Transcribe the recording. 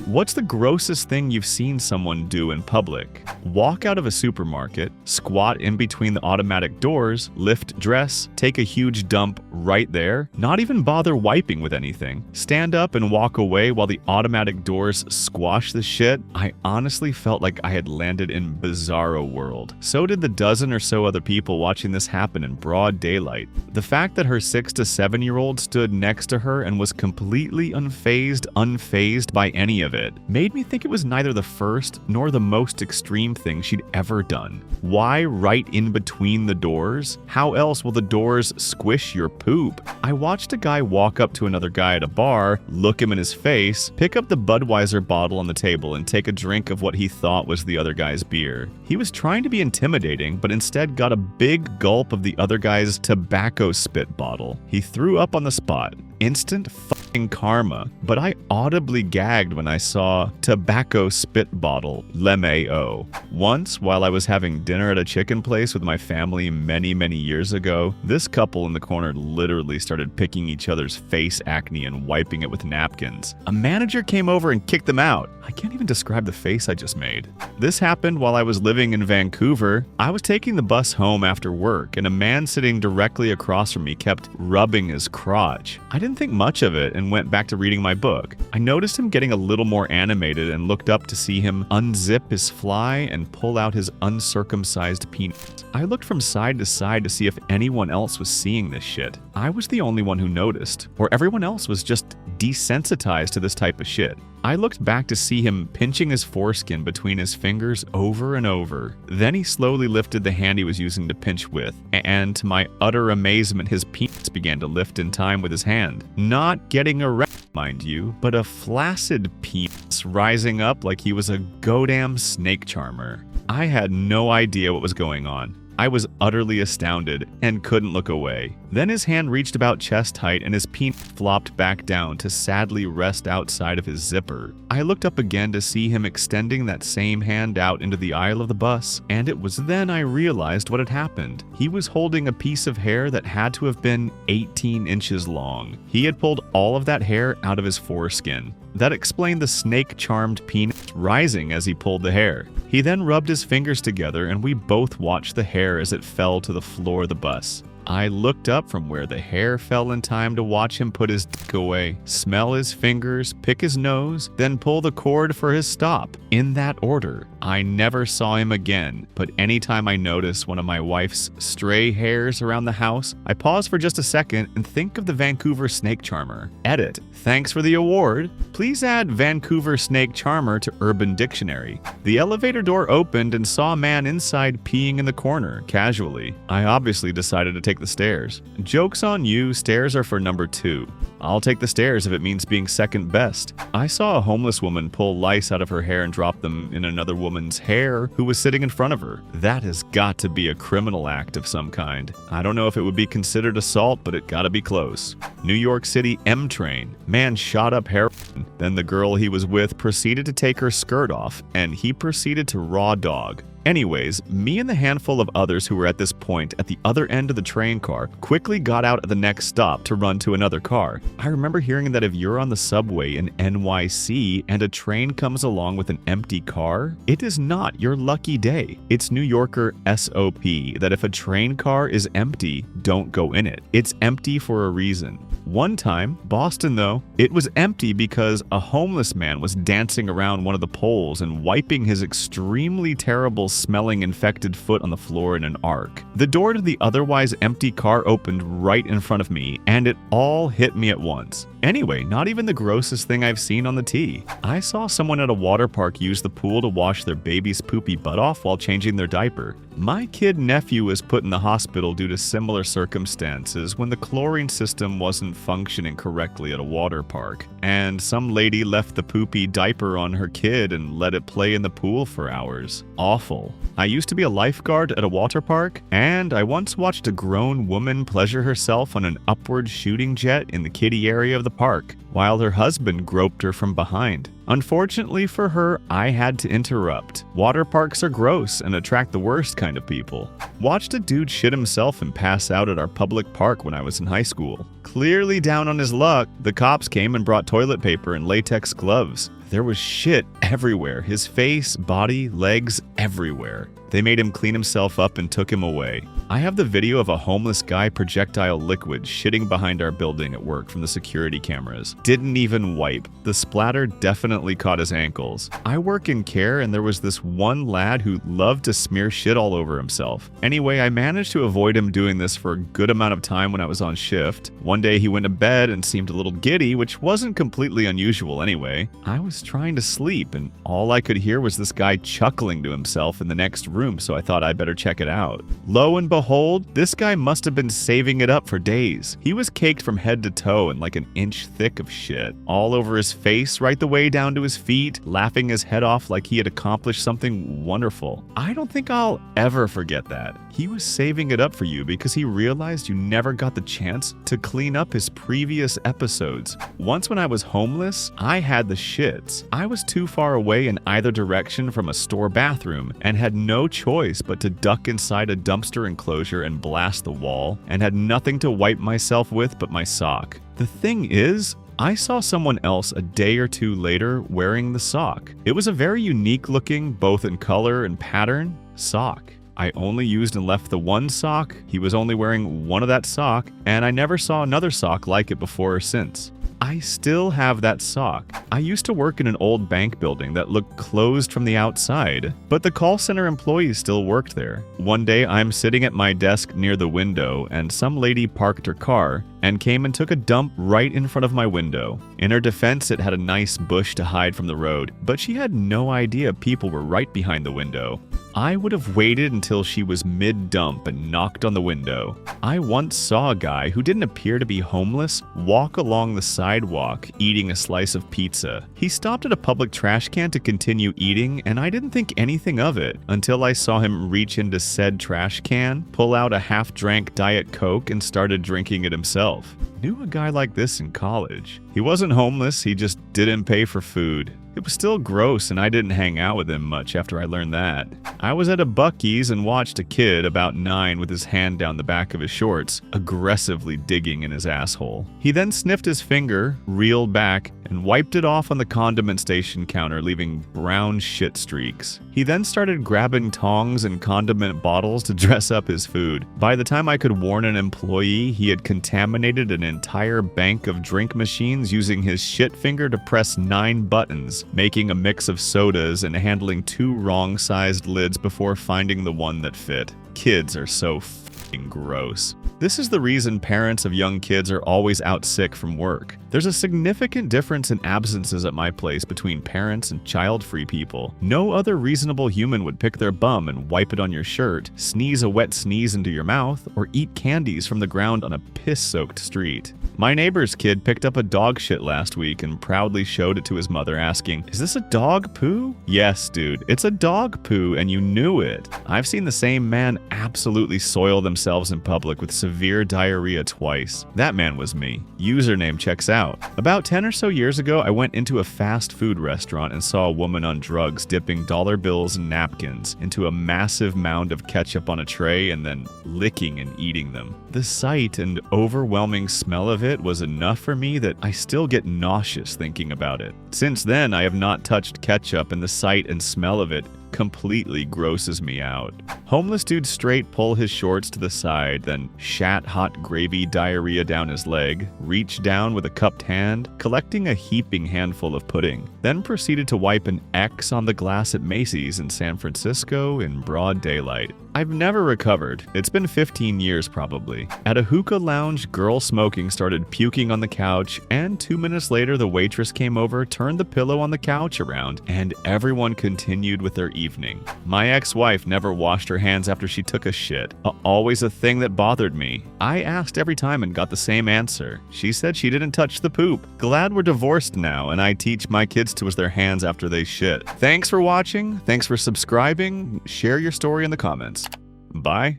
What's the grossest thing you've seen someone do in public? Walk out of a supermarket, squat in between the automatic doors, lift dress, take a huge dump right there, not even bother wiping with anything, stand up and walk away while the automatic doors squash the shit? I honestly felt like I had landed in Bizarro World. So did the dozen or so other people watching this happen in broad daylight. The fact that her 6 to 7-year-old stood next to her and was completely unfazed by any of it made me think it was neither the first nor the most extreme thing she'd ever done. Why right in between the doors? How else will the doors squish your poop? I watched a guy walk up to another guy at a bar, look him in his face, pick up the Budweiser bottle on the table and take a drink of what he thought was the other guy's beer. He was trying to be intimidating, but instead got a big gulp of the other guy's tobacco spit bottle. He threw up on the spot. Instant fucking karma, but I audibly gagged when I saw tobacco spit bottle, leme-o. Once, while I was having dinner at a chicken place with my family many years ago, this couple in the corner literally started picking each other's face acne and wiping it with napkins. A manager came over and kicked them out. I can't even describe the face I just made. This happened while I was living in Vancouver. I was taking the bus home after work, and a man sitting directly across from me kept rubbing his crotch. I didn't think much of it and went back to reading my book. I noticed him getting a little more animated and looked up to see him unzip his fly and pull out his uncircumcised penis. I looked from side to side to see if anyone else was seeing this shit. I was the only one who noticed, or everyone else was just desensitized to this type of shit. I looked back to see him pinching his foreskin between his fingers over and over. Then he slowly lifted the hand he was using to pinch with, and to my utter amazement, his penis began to lift in time with his hand. Not getting erect, mind you, but a flaccid penis rising up like he was a goddamn snake charmer. I had no idea what was going on. I was utterly astounded and couldn't look away. Then his hand reached about chest height and his penis flopped back down to sadly rest outside of his zipper. I looked up again to see him extending that same hand out into the aisle of the bus, and it was then I realized what had happened. He was holding a piece of hair that had to have been 18 inches long. He had pulled all of that hair out of his foreskin. That explained the snake-charmed penis rising as he pulled the hair. He then rubbed his fingers together and we both watched the hair as it fell to the floor of the bus. I looked up from where the hair fell in time to watch him put his dick away, smell his fingers, pick his nose, then pull the cord for his stop. In that order. I never saw him again, but anytime I notice one of my wife's stray hairs around the house, I pause for just a second and think of the Vancouver snake charmer. Edit. Thanks for the award. Please add Vancouver snake charmer to Urban Dictionary. The elevator door opened and saw a man inside peeing in the corner, casually. I obviously decided to take the stairs. Joke's on you, stairs are for number 2. I'll take the stairs if it means being second best. I saw a homeless woman pull lice out of her hair and drop them in another woman's hair who was sitting in front of her. That has got to be a criminal act of some kind. I don't know if it would be considered assault, but it gotta be close. New York City M train. Man shot up heroin. Then the girl he was with proceeded to take her skirt off, and he proceeded to raw dog. Anyways, me and the handful of others who were at this point at the other end of the train car quickly got out at the next stop to run to another car. I remember hearing that if you're on the subway in NYC and a train comes along with an empty car, it is not your lucky day. It's New Yorker SOP that if a train car is empty, don't go in it. It's empty for a reason. One time, Boston though, it was empty because a homeless man was dancing around one of the poles and wiping his extremely terrible smelling infected foot on the floor in an arc. The door to the otherwise empty car opened right in front of me, and it all hit me at once. Anyway, not even the grossest thing I've seen on the T. I saw someone at a water park use the pool to wash their baby's poopy butt off while changing their diaper. My kid nephew was put in the hospital due to similar circumstances when the chlorine system wasn't functioning correctly at a water park, and some lady left the poopy diaper on her kid and let it play in the pool for hours. Awful. I used to be a lifeguard at a water park, and I once watched a grown woman pleasure herself on an upward shooting jet in the kiddie area of the park, while her husband groped her from behind. Unfortunately for her, I had to interrupt. Water parks are gross and attract the worst kind of people. Watched a dude shit himself and pass out at our public park when I was in high school. Clearly down on his luck, the cops came and brought toilet paper and latex gloves. There was shit everywhere. His face, body, legs, everywhere. They made him clean himself up and took him away. I have the video of a homeless guy projectile liquid shitting behind our building at work from the security cameras. Didn't even wipe. The splatter definitely caught his ankles. I work in care and there was this one lad who loved to smear shit all over himself. Anyway, I managed to avoid him doing this for a good amount of time when I was on shift. One day he went to bed and seemed a little giddy, which wasn't completely unusual anyway. I was trying to sleep and all I could hear was this guy chuckling to himself in the next room, so I thought I'd better check it out. Lo and behold, this guy must have been saving it up for days. He was caked from head to toe and like an inch thick of shit. All over his face, right the way down to his feet, laughing his head off like he had accomplished something wonderful. I don't think I'll ever forget that. He was saving it up for you because he realized you never got the chance to clean up his previous episodes. Once when I was homeless, I had the shits. I was too far away in either direction from a store bathroom and had no choice but to duck inside a dumpster enclosure and blast the wall, and had nothing to wipe myself with but my sock. The thing is, I saw someone else a day or two later wearing the sock. It was a very unique looking, both in color and pattern, sock. I only used and left the one sock, he was only wearing one of that sock, and I never saw another sock like it before or since. I still have that sock. I used to work in an old bank building that looked closed from the outside, but the call center employees still worked there. One day I'm sitting at my desk near the window and some lady parked her car and came and took a dump right in front of my window. In her defense, it had a nice bush to hide from the road, but she had no idea people were right behind the window. I would have waited until she was mid-dump and knocked on the window. I once saw a guy who didn't appear to be homeless walk along the sidewalk eating a slice of pizza. He stopped at a public trash can to continue eating, and I didn't think anything of it until I saw him reach into said trash can, pull out a half-drank Diet Coke, and started drinking it himself. Knew a guy like this in college. He wasn't homeless, he just didn't pay for food. It was still gross and I didn't hang out with him much after I learned that. I was at a Buc-ee's and watched a kid about 9 with his hand down the back of his shorts, aggressively digging in his asshole. He then sniffed his finger, reeled back, and wiped it off on the condiment station counter, leaving brown shit streaks. He then started grabbing tongs and condiment bottles to dress up his food. By the time I could warn an employee, he had contaminated an entire bank of drink machines using his shit finger to press 9 buttons, making a mix of sodas and handling 2 wrong-sized lids before finding the one that fit. Kids are so f***ing gross. This is the reason parents of young kids are always out sick from work. There's a significant difference in absences at my place between parents and child-free people. No other reasonable human would pick their bum and wipe it on your shirt, sneeze a wet sneeze into your mouth, or eat candies from the ground on a piss-soaked street. My neighbor's kid picked up a dog shit last week and proudly showed it to his mother, asking, "Is this a dog poo?" Yes, dude, it's a dog poo and you knew it. I've seen the same man absolutely soil themselves in public with severe diarrhea twice. That man was me. Username checks out. About 10 or so years ago, I went into a fast food restaurant and saw a woman on drugs dipping dollar bills and napkins into a massive mound of ketchup on a tray and then licking and eating them. The sight and overwhelming smell of it was enough for me that I still get nauseous thinking about it. Since then, I have not touched ketchup, and the sight and smell of it completely grosses me out. Homeless dude straight pull his shorts to the side, then shat hot gravy diarrhea down his leg, reached down with a cupped hand, collecting a heaping handful of pudding, then proceeded to wipe an X on the glass at Macy's in San Francisco in broad daylight. I've never recovered. It's been 15 years probably. At a hookah lounge, girl smoking started puking on the couch, and 2 minutes later the waitress came over, turned the pillow on the couch around, and everyone continued with their evening. My ex-wife never washed her hands after she took a shit. Always a thing that bothered me. I asked every time and got the same answer. She said she didn't touch the poop. Glad we're divorced now and I teach my kids to wash their hands after they shit. Thanks for watching. Thanks for subscribing. Share your story in the comments. Bye.